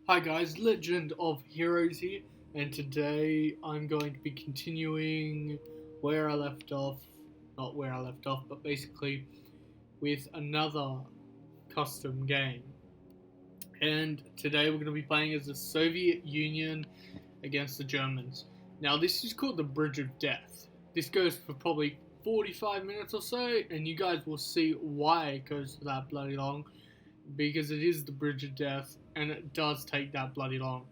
Hi guys, Legend of Heroes here, and today I'm going to be continuing where I left off, not where I left off, but basically with another custom game. And today we're going to be playing as the Soviet Union against the Germans. Now this is called the Bridge of Death. This goes for probably 45 minutes or so, and you guys will see why it goes for that bloody long. Because it is the Bridge of Death, and it does take that bloody long.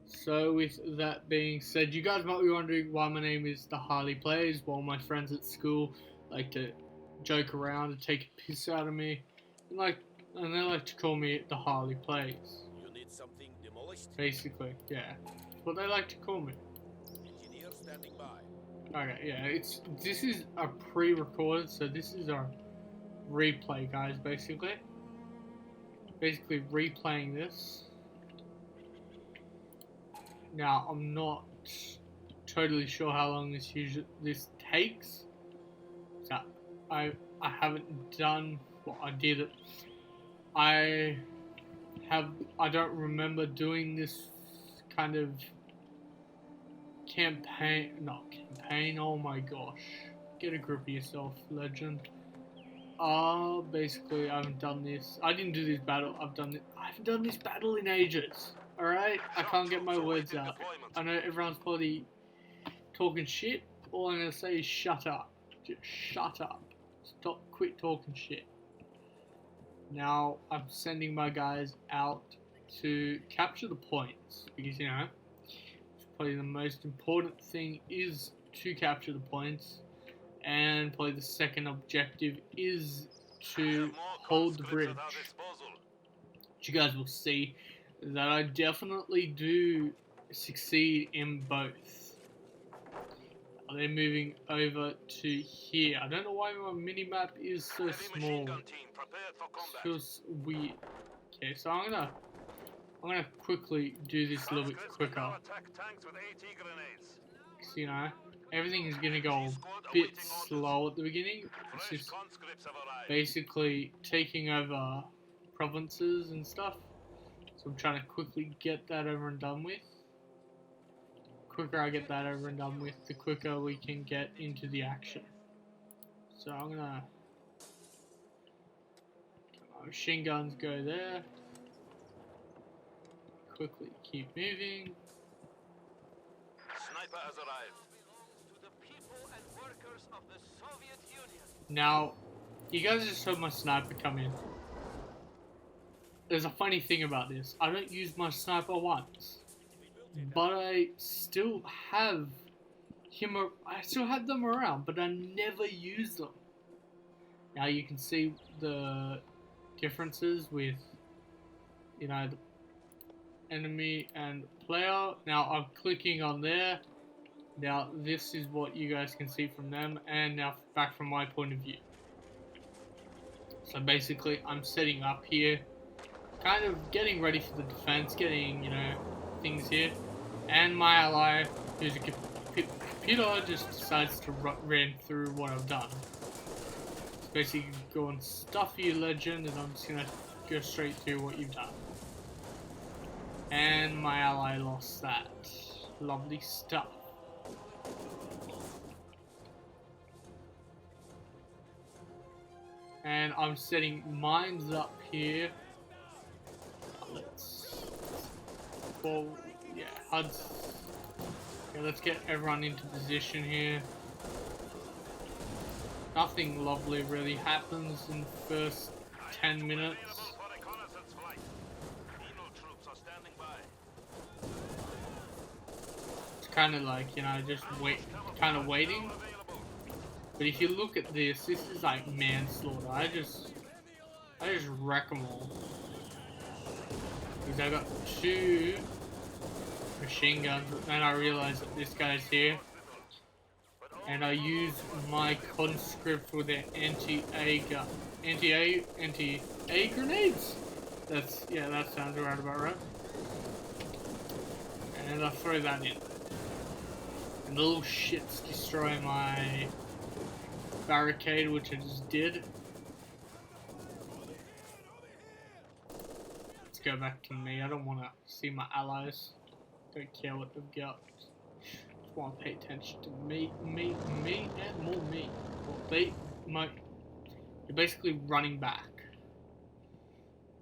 So with that being said, you guys might be wondering why my name is the Harley Plays. Well, my friends at school like to joke around and take a piss out of me, and they like to call me the Harley Plays. You need something demolished? Basically, yeah, that's what they like to call me. Engineer standing by. Okay, yeah, this is a pre-recorded, so this is a replay, guys. Basically replaying this. Now, I'm not totally sure how long this takes. So I haven't done what I did it. I don't remember doing this kind of campaign. Oh my gosh. Get a grip of yourself, Legend. Basically I haven't done this. I didn't do this battle. I haven't done this battle in ages. Alright? I can't get my words out. I know everyone's probably talking shit. All I'm gonna say is shut up. Just shut up. Quit talking shit. Now I'm sending my guys out to capture the points. Because, you know, probably the most important thing is to capture the points. And probably the second objective is to hold the bridge. But you guys will see that I definitely do succeed in both. They're moving over to here. I don't know why my mini-map is so small. It feels weird. Okay, so I'm gonna quickly do this a little bit quicker. So, you know, everything is gonna go a bit slow at the beginning. It's just basically taking over provinces and stuff. So I'm trying to quickly get that over and done with. The quicker I get that over and done with, the quicker we can get into the action. So I'm gonna machine guns go there. Quickly keep moving. Sniper has arrived. Now, you guys just saw my sniper come in. There's a funny thing about this. I don't use my sniper once, but I still have them around, but I never use them. Now you can see the differences with, you know, the enemy and player. Now I'm clicking on there. Now this is what you guys can see from them, and now back from my point of view. So basically I'm setting up here, kind of getting ready for the defense, getting, you know, things here, and my ally, who's a computer, just decides to run through what I've done. It's basically go and stuff you, Legend, and I'm just gonna go straight through what you've done. And my ally lost that. Lovely stuff. And I'm setting mines up here. HUDs. Okay, let's get everyone into position here. Nothing lovely really happens in the first 10 minutes. It's kind of like, you know, just waiting. But if you look at this is like manslaughter. I just wreck them all. Because I got 2 machine guns, but then I realized that this guy's here. And I use my conscript for their anti-A grenades. That sounds right about right. And I throw that in. And the little shits destroy my barricade, which I just did. go back to me. I don't want to see my allies. Don't care what they've got. Just want to pay attention to me, and more me. Well, you're basically running back.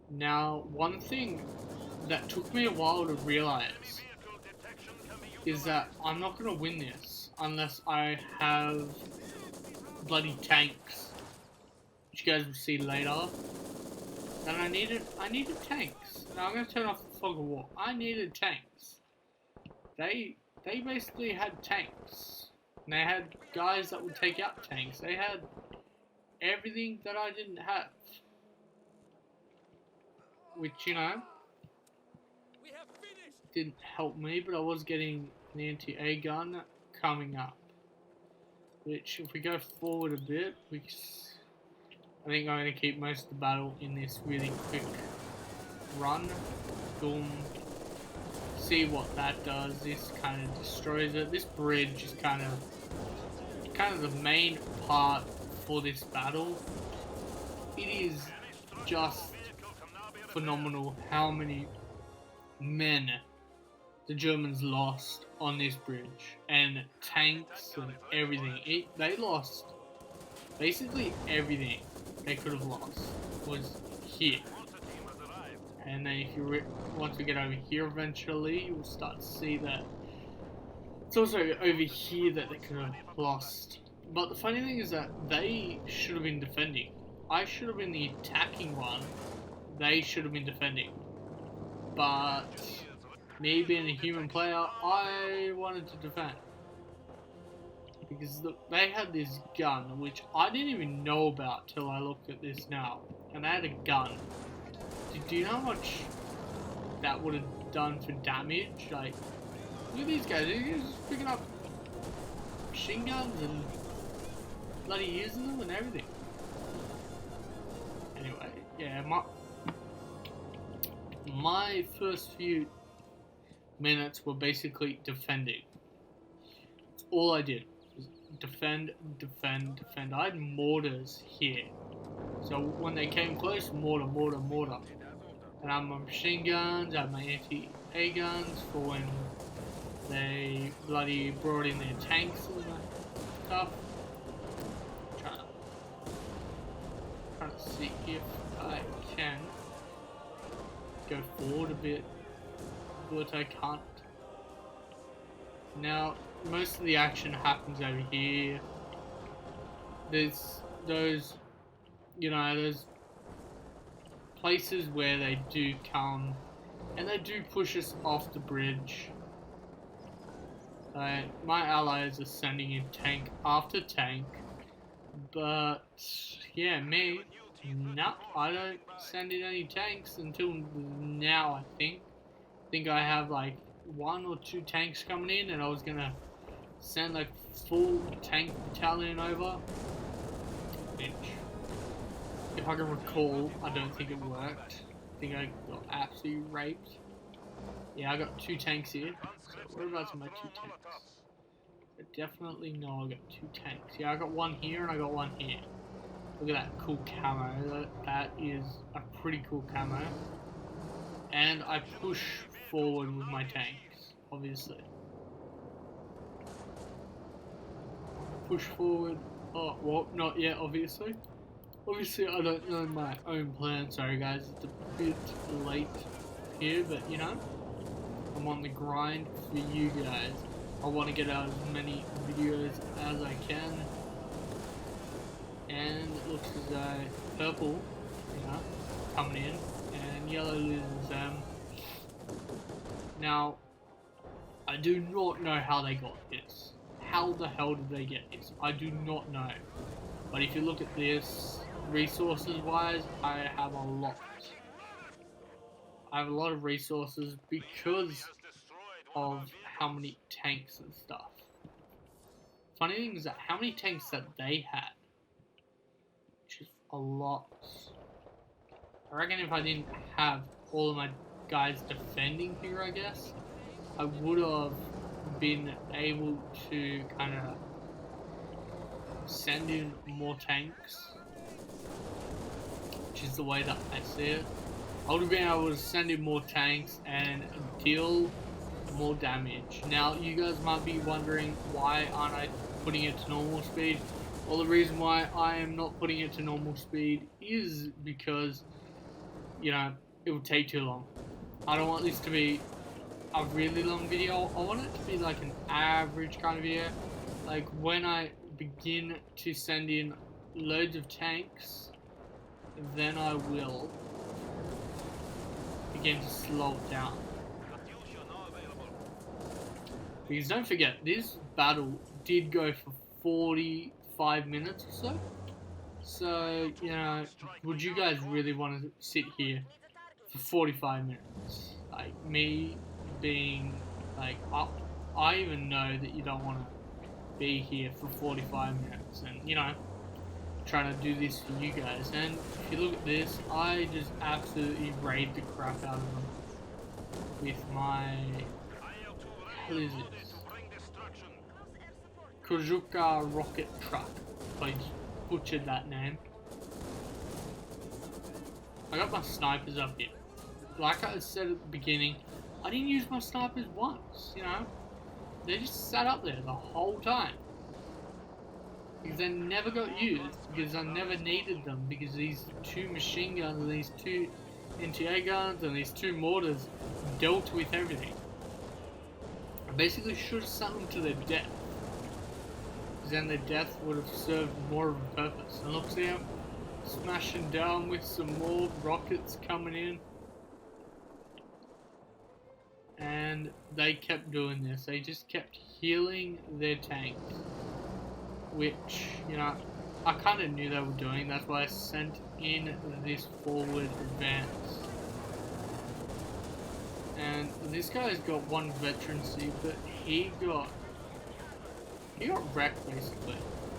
Now, one thing that took me a while to realize is that I'm not going to win this unless I have bloody tanks, which you guys will see later. And I needed tanks. Now I'm going to turn off the fog of war. I needed tanks. They basically had tanks. And they had guys that would take out tanks. They had everything that I didn't have. Which, you know, didn't help me, but I was getting an anti-A gun coming up. Which, if we go forward a bit, I think I'm going to keep most of the battle in this really quick run. Boom. See what that does. This kind of destroys it. This bridge is kind of the main part for this battle. It is just phenomenal how many men the Germans lost on this bridge, and tanks and everything. They lost basically everything they could have lost was here. And then if you once we get over here eventually, you'll start to see that it's also over here that they could have lost. But the funny thing is that they should have been defending. I should have been the attacking one. They should have been defending. But me being a human player, I wanted to defend. Because they had this gun, which I didn't even know about till I looked at this now. And they had a gun. Do you know how much that would have done for damage? Like, look at these guys. They're just picking up machine guns and bloody using them and everything. Anyway, yeah, my first few minutes were basically defending. That's all I did. Was defend. I had mortars here. So when they came close, mortar. And I had my machine guns, I had my anti-A guns for when they bloody brought in their tanks and stuff. Trying to see if I can go forward a bit, but I can't. Now, most of the action happens over here. There's those, you know, those places where they do come and they do push us off the bridge. My allies are sending in tank after tank, but yeah, me, no, I don't send in any tanks until now. I think I have like 1 or 2 tanks coming in, and I was gonna send like full tank battalion over, which, if I can recall, I don't think it worked. I think I got absolutely raped. Yeah, I got 2 tanks here. So whereabouts are my 2 tanks? I definitely know I got 2 tanks. Yeah, I got 1 here and I got 1 here. Look at that cool camo. That is a pretty cool camo. And I push forward with my tanks, obviously. Push forward. Oh, well, not yet, obviously. Obviously, I don't know my own plan. Sorry, guys, it's a bit late here, but you know, I'm on the grind for you guys. I want to get out as many videos as I can. And it looks as though purple, you know, coming in, and yellow loses them. Now, I do not know how they got this. How the hell did they get this? I do not know. But if you look at this, resources wise, I have a lot. I have a lot of resources because of how many tanks and stuff. Funny thing is that how many tanks that they had, which is a lot. I reckon if I didn't have all of my guys defending here, I guess, I would have been able to kind of send in more tanks, which is the way that I see it. I would have been able to send in more tanks and deal more damage. Now, you guys might be wondering, why aren't I putting it to normal speed? Well, the reason why I am not putting it to normal speed is because, you know, it would take too long. I don't want this to be a really long video. I want it to be like an average kind of video. Like, when I begin to send in loads of tanks, then I will begin to slow it down. Because don't forget, this battle did go for 45 minutes or so. So, you know, would you guys really want to sit here for 45 minutes? Like, me being, like, I even know that you don't want to be here for 45 minutes. And, you know, trying to do this for you guys. And if you look at this, I just absolutely raid the crap out of them with my... What is this? Kozuka rocket truck. I just butchered that name. I got my snipers up here. Like I said at the beginning, I didn't use my snipers once, you know? They just sat up there the whole time. Because they never got used, because I never needed them, because these two machine guns and these two NTA guns and these two mortars dealt with everything. I basically should have sent them to their death. Because then their death would have served more of a purpose. And look, see, I'm smashing down with some more rockets coming in. And they kept doing this. They just kept healing their tanks. Which, you know, I kind of knew they were doing. That's why I sent in this forward advance. And this guy's got one veterancy, but he got wrecked basically.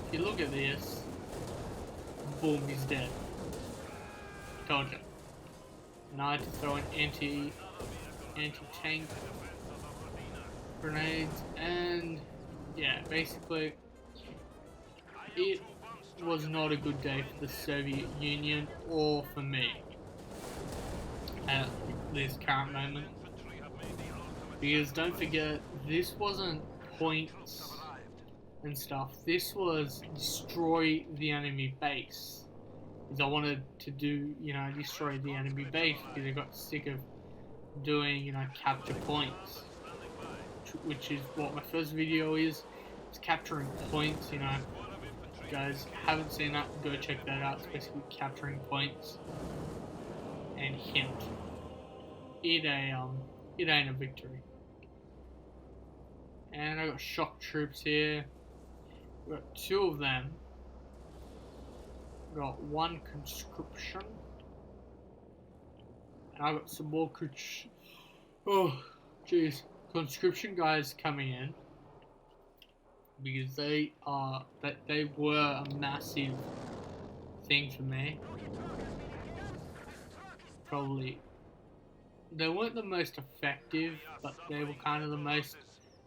If you look at this, boom, he's dead. Told you. And I had to throw an anti-tank grenades, and yeah, basically it was not a good day for the Soviet Union or for me at this current moment. Because don't forget, this wasn't points and stuff, this was destroy the enemy base. Because I wanted to do, you know, destroy the enemy base, because I got sick of doing, you know, capture points. Which is what my first video is. It's capturing points, you know. If you guys haven't seen that, go check that out. It's basically capturing points. And hint, it ain't a victory. And I got shock troops here. Got two of them. Got one conscription. And I got some more conscription guys coming in. Because they were a massive thing for me. Probably they weren't the most effective, but they were kind of the most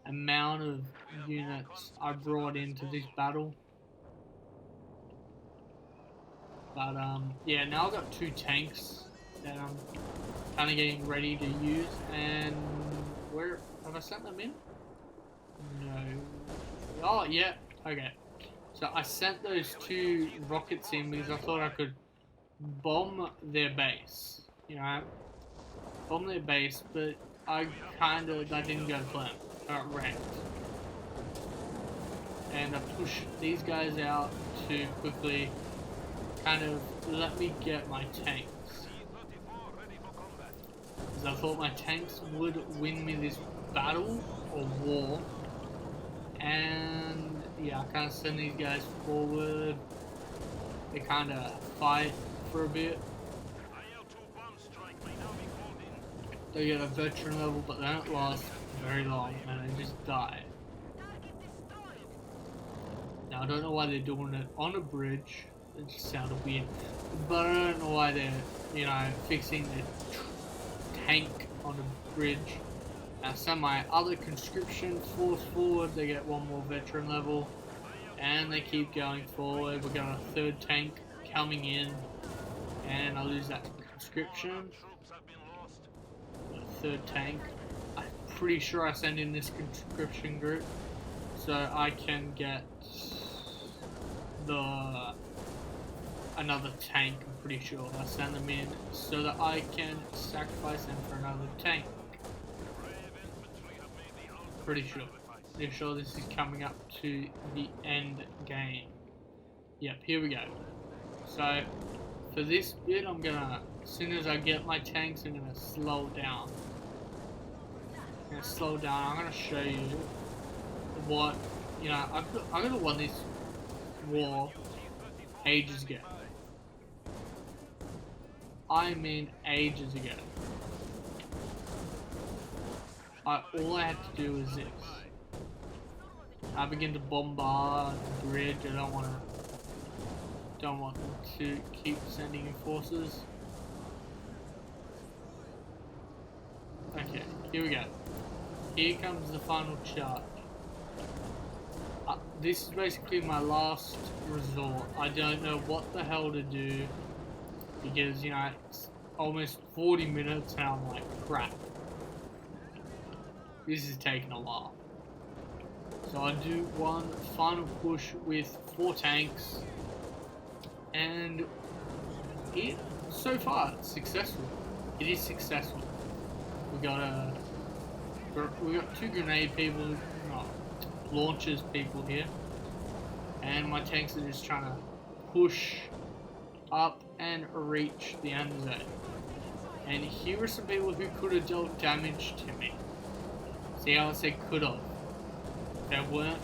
amount of units I brought into this battle. But yeah, now I've got two tanks that I'm kind of getting ready to use. And where have I sent them in? No. Oh yeah, okay. So I sent those two rockets in because I thought I could bomb their base. You know, bomb their base, but that didn't go to plan. I got wrecked. And I pushed these guys out to quickly kind of let me get my tanks. Because I thought my tanks would win me this battle or war. And yeah, I kind of send these guys forward. They kind of fight for a bit. They get a veteran level, but they don't last very long, and they just die. Now I don't know why they're doing it on a bridge. It just sounded weird, but I don't know why they're, you know, fixing their tank on a bridge. Now send my other conscription force forward. They get one more veteran level, and they keep going forward. We got a third tank coming in, and I lose that conscription. third tank. I'm pretty sure I send in this conscription group so I can get another tank. I'm pretty sure I send them in so that I can sacrifice them for another tank. Pretty sure this is coming up to the end game. Yep, here we go. So for this bit, I'm gonna, as soon as I get my tanks, I'm gonna slow down. I'm gonna show you what, you know, I could have won this war ages ago. I mean ages ago. All I had to do was this. I begin to bombard the bridge. I don't want them to keep sending in forces. Okay, here we go. Here comes the final charge. This is basically my last resort. I don't know what the hell to do because, you know, it's almost 40 minutes and I'm like, crap. This is taking a while. So I do one final push with 4 tanks, and so far it's successful. It is successful. We got 2 grenade people, launchers people here, and my tanks are just trying to push up and reach the end zone. And here are some people who could have dealt damage to me. See how I say could have? They weren't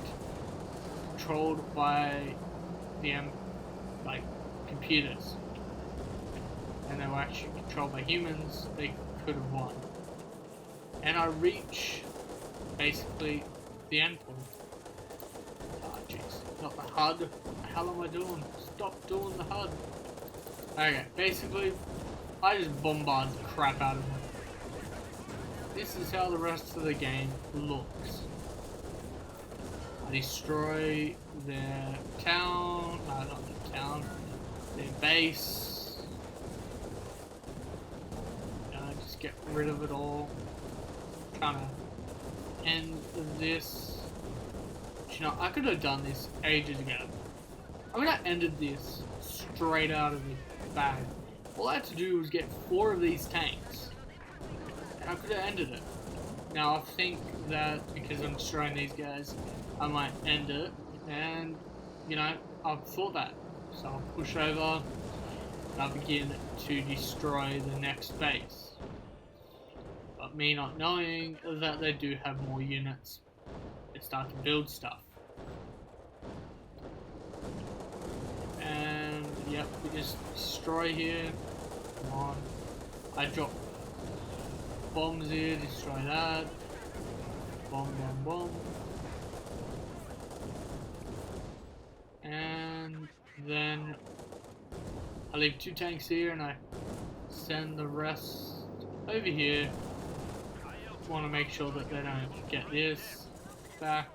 controlled by the computers, and they were actually controlled by humans. They could have won. And I reach basically the end point. Ah, jeez, not the HUD. What the hell am I doing? Stop doing the HUD. Okay, basically, I just bombard the crap out of them. This is how the rest of the game looks. I destroy their town, no, not their town, their base. Just get rid of it all. Trying to end this. You know, I could have done this ages ago. I mean, I ended this straight out of the bag. All I had to do was get 4 of these tanks, and I could have ended it. Now I think that because I'm destroying these guys, I might end it, and you know, I've thought that. So I'll push over and I'll begin to destroy the next base. But me not knowing that they do have more units, they start to build stuff. And yep, we just destroy here. Come on. I drop bombs here, destroy that. Bomb, bomb, bomb. And then I leave 2 tanks here and I send the rest over here. Want to make sure that they don't get this back.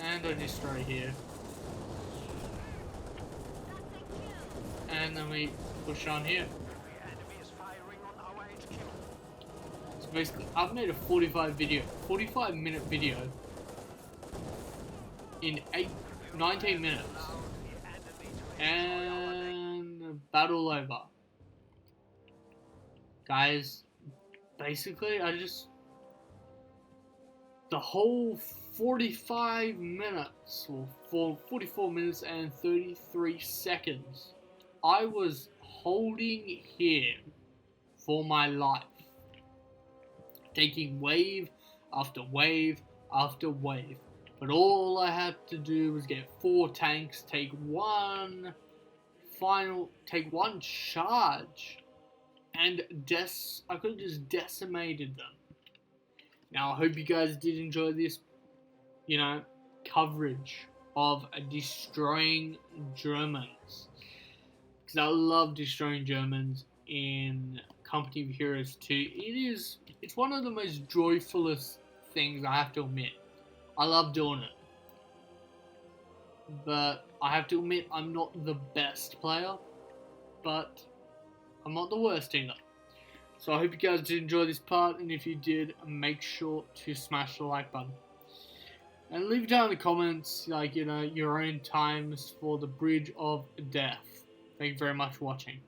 And I destroy here. And then we push on here. So basically, I've made a 45-minute video in 19 minutes, and battle over. Guys, basically, the whole 45 minutes, or 44 minutes and 33 seconds, I was holding here for my life, taking wave after wave after wave. But all I had to do was get 4 tanks, take one charge, and I could have just decimated them. Now I hope you guys did enjoy this, coverage of destroying Germans. Because I love destroying Germans in Company of Heroes 2. It's one of the most joyfulest things, I have to admit. I love doing it. But I have to admit, I'm not the best player, but I'm not the worst either. So I hope you guys did enjoy this part, and if you did, make sure to smash the like button. And leave down in the comments, like, your own times for the Bridge of Death. Thank you very much for watching.